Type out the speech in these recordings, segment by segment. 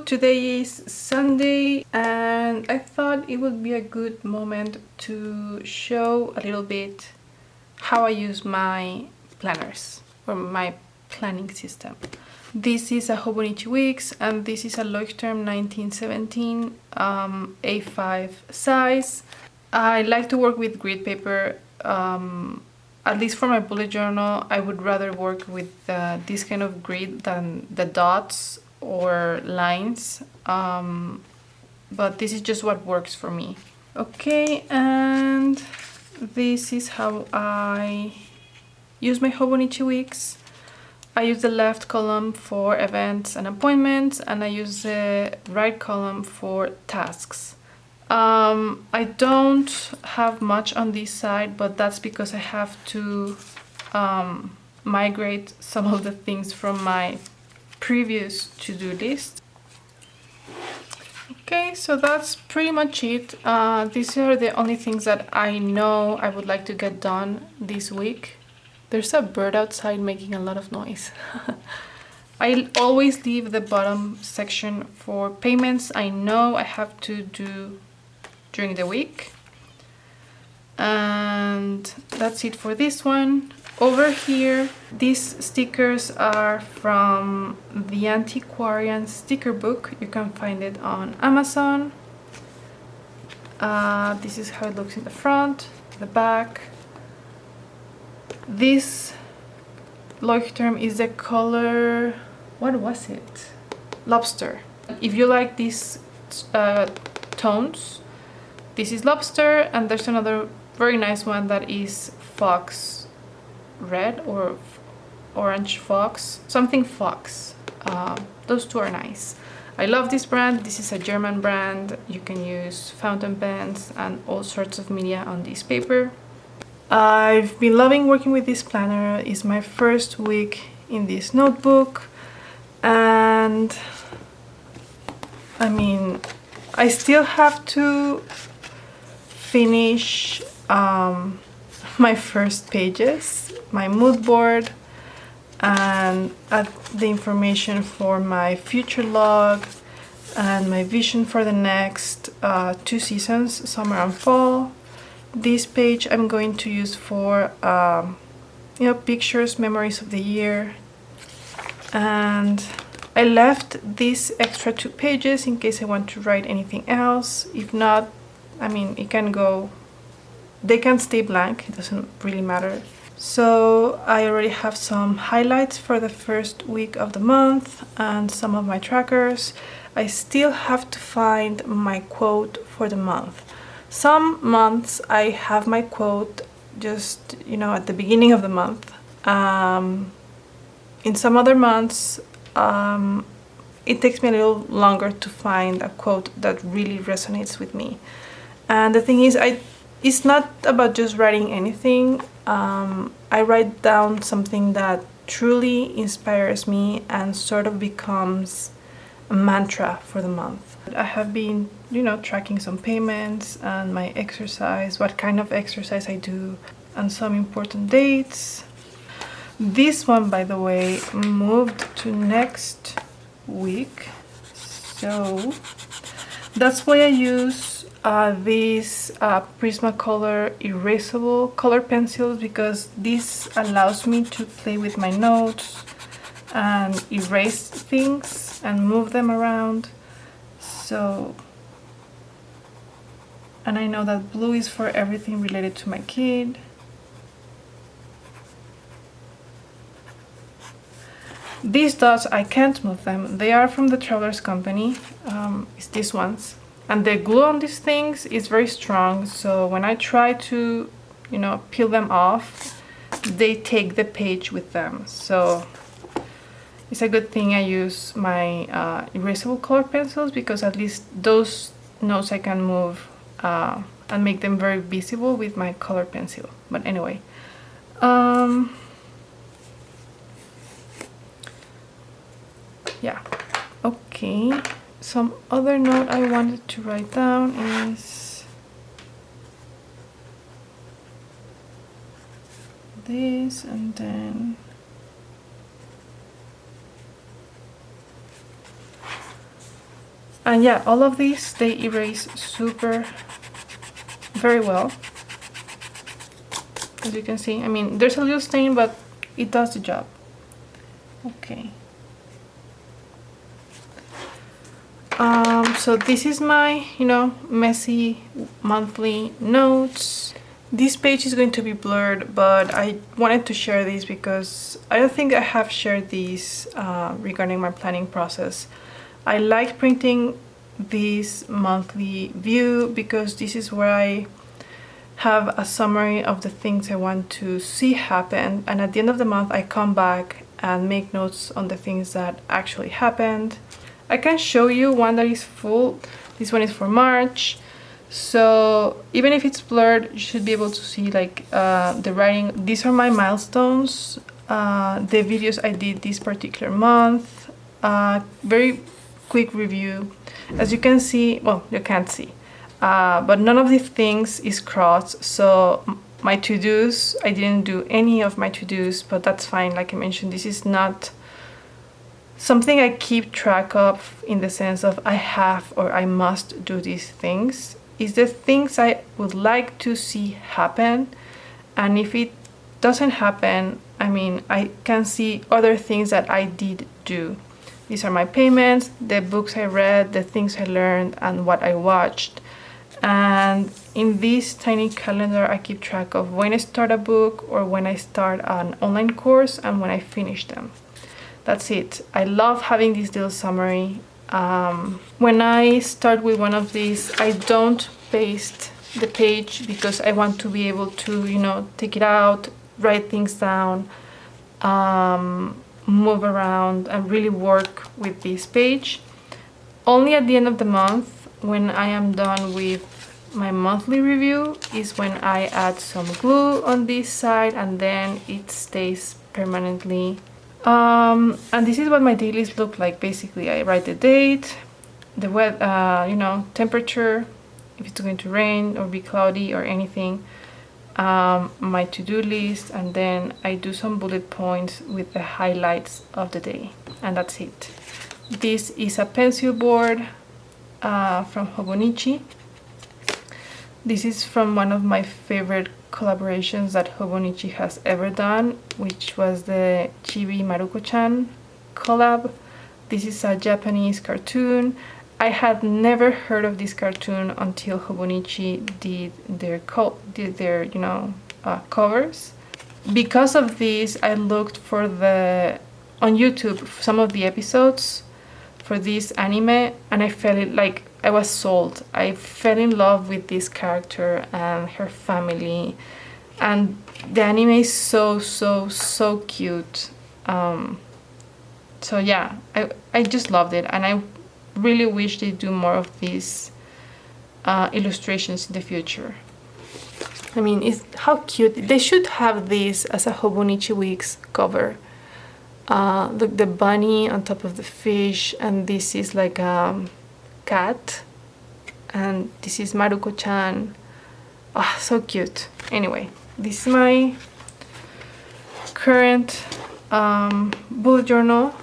today is Sunday and I thought it would be a good moment to show a little bit how I use my planners or my planning system. This is a Hobonichi Weeks and this is a Leuchtturm 1917 A5 size. I like to work with grid paper. At least for my bullet journal, I would rather work with this kind of grid than the dots or lines, but this is just what works for me. Okay, and this is how I use my Hobonichi Weeks. I use the left column for events and appointments, and I use the right column for tasks. I don't have much on this side, but that's because I have to migrate some of the things from my previous to-do list. Okay, so that's pretty much it. These are the only things that I know I would like to get done this week. There's a bird outside making a lot of noise. I always leave the bottom section for payments I know I have to do during the week. And that's it for this one. Over here, these stickers are from the Antiquarian sticker book. You can find it on Amazon. This is how it looks in the front, the back. This Leuchtturm is the color, what was it? Lobster. If you like these tones, this is Lobster, and there's another very nice one that is Fox Red or Orange Fox, something Fox. Those two are nice. I love this brand. This is a German brand. You can use fountain pens and all sorts of media on this paper. I've been loving working with this planner. It's my first week in this notebook, and I mean, I still have to finish my first pages, my mood board, and add the information for my future log and my vision for the next 2 seasons, summer and fall. This page I'm going to use for pictures, memories of the year, and I left these extra 2 pages in case I want to write anything else. If not, I mean, it can go, they can stay blank, it doesn't really matter. So I already have some highlights for the first week of the month and some of my trackers. I still have to find my quote for the month. Some months I have my quote just, at the beginning of the month. In some other months, it takes me a little longer to find a quote that really resonates with me. And the thing is, it's not about just writing anything. I write down something that truly inspires me and sort of becomes a mantra for the month. I have been, tracking some payments and my exercise, what kind of exercise I do, and some important dates. This one, by the way, moved to next week, so that's why I use these Prismacolor erasable color pencils, because this allows me to play with my notes and erase things and move them around. So, and I know that blue is for everything related to my kid. These dots, I can't move them. They are from the Travelers Company. It's these ones. And the glue on these things is very strong, so when I try to, peel them off, they take the page with them. So it's a good thing I use my erasable color pencils, because at least those notes I can move and make them very visible with my color pencil. But anyway, yeah, okay. Some other note I wanted to write down is this, and then And yeah, all of these, they erase very well. As you can see, I mean, there's a little stain, but it does the job. Okay. So this is my, messy monthly notes. This page is going to be blurred, but I wanted to share this because I don't think I have shared these regarding my planning process. I like printing this monthly view because this is where I have a summary of the things I want to see happen, and at the end of the month I come back and make notes on the things that actually happened. I can show you one that is full. This one is for March, so even if it's blurred, you should be able to see like the writing. These are my milestones, the videos I did this particular month. Very quick review. As you can see, well, you can't see, but none of these things is crossed. So my to-dos, I didn't do any of my to-dos, but that's fine. Like I mentioned, this is not something I keep track of in the sense of I have or I must do these things. Is the things I would like to see happen, and if it doesn't happen, I mean, I can see other things that I did do. These are my payments, the books I read, the things I learned, and what I watched. And in this tiny calendar, I keep track of when I start a book or when I start an online course and when I finish them. That's it. I love having this little summary. When I start with one of these, I don't paste the page because I want to be able to, take it out, write things down, move around, and really work with this page. Only at the end of the month, when I am done with my monthly review, is when I add some glue on this side, and then it stays permanently. And this is what my dailies look like. Basically, I write the date, the weather, temperature, if it's going to rain or be cloudy or anything, my to-do list, and then I do some bullet points with the highlights of the day, and that's it. This is a pencil board from Hobonichi. This is from one of my favorite collaborations that Hobonichi has ever done, which was the Chibi Maruko-chan collab. This is a Japanese cartoon. I had never heard of this cartoon until Hobonichi did their covers. Because of this, I looked for on YouTube some of the episodes for this anime, and I was sold. I fell in love with this character and her family, and the anime is so cute. So yeah, I just loved it, and I really wish they do more of these illustrations in the future. I mean, how cute. They should have this as a Hobonichi Weeks cover. Look, the bunny on top of the fish, and this is like a cat, and this is Maruko-chan. Ah, so cute. Anyway, this is my current bullet journal.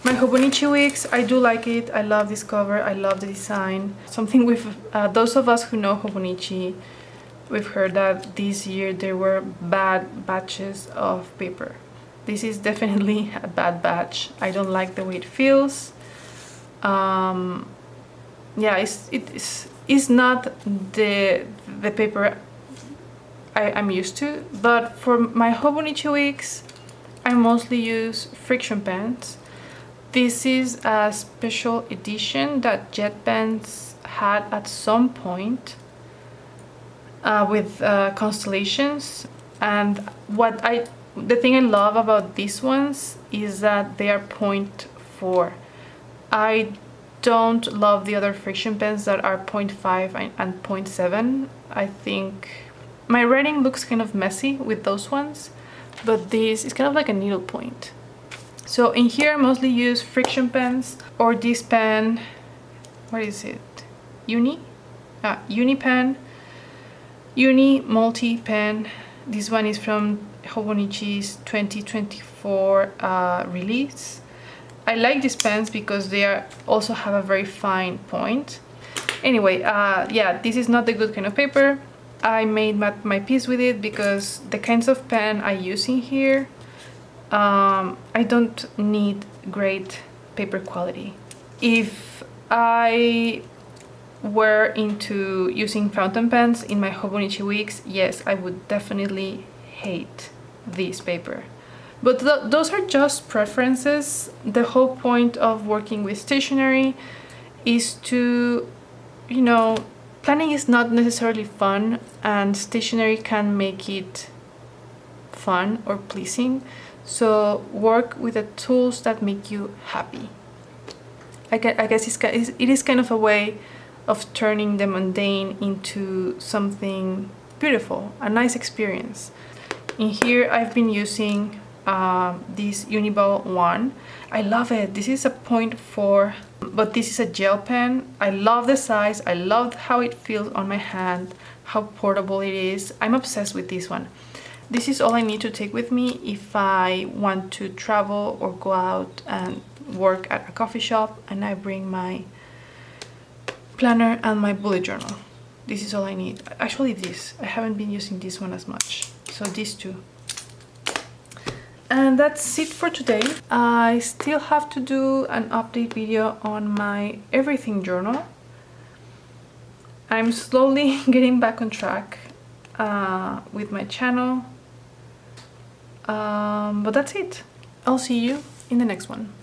My Hobonichi Weeks, I do like it. I love this cover. I love the design. Something with those of us who know Hobonichi, we've heard that this year there were bad batches of paper. This is definitely a bad batch. I don't like the way it feels. Yeah, it's not the paper I'm used to, but for my Hobonichi Weeks, I mostly use friction pens. This is a special edition that Jet Pens had at some point with constellations, and the thing I love about these ones is that they are 0.4. I don't love the other friction pens that are 0.5 and 0.7. I think my writing looks kind of messy with those ones, but this is kind of like a needle point. So in here I mostly use friction pens, or this pen, what is it? Uni pen, Uni multi pen. This one is from Hobonichi's 2024 release, I like these pens because they are also have a very fine point. Anyway, yeah, this is not the good kind of paper. I made my piece with it because the kinds of pen I use in here, I don't need great paper quality. If I were into using fountain pens in my Hobonichi weeks, yes, I would definitely hate this paper. But those are just preferences. The whole point of working with stationery is to, you know, planning is not necessarily fun, and stationery can make it fun or pleasing. So work with the tools that make you happy. I guess it is kind of a way of turning the mundane into something beautiful, a nice experience. In here I've been using this Uniball one. I love it. This is a 0.4, but this is a gel pen. I love the size. I love how it feels on my hand, how portable it is. I'm obsessed with this one. This is all I need to take with me if I want to travel or go out and work at a coffee shop, and I bring my planner and my bullet journal. This is all I need. Actually this, I haven't been using this one as much, so these two. And that's it for today. I still have to do an update video on my everything journal. I'm slowly getting back on track with my channel, but that's it. I'll see you in the next one.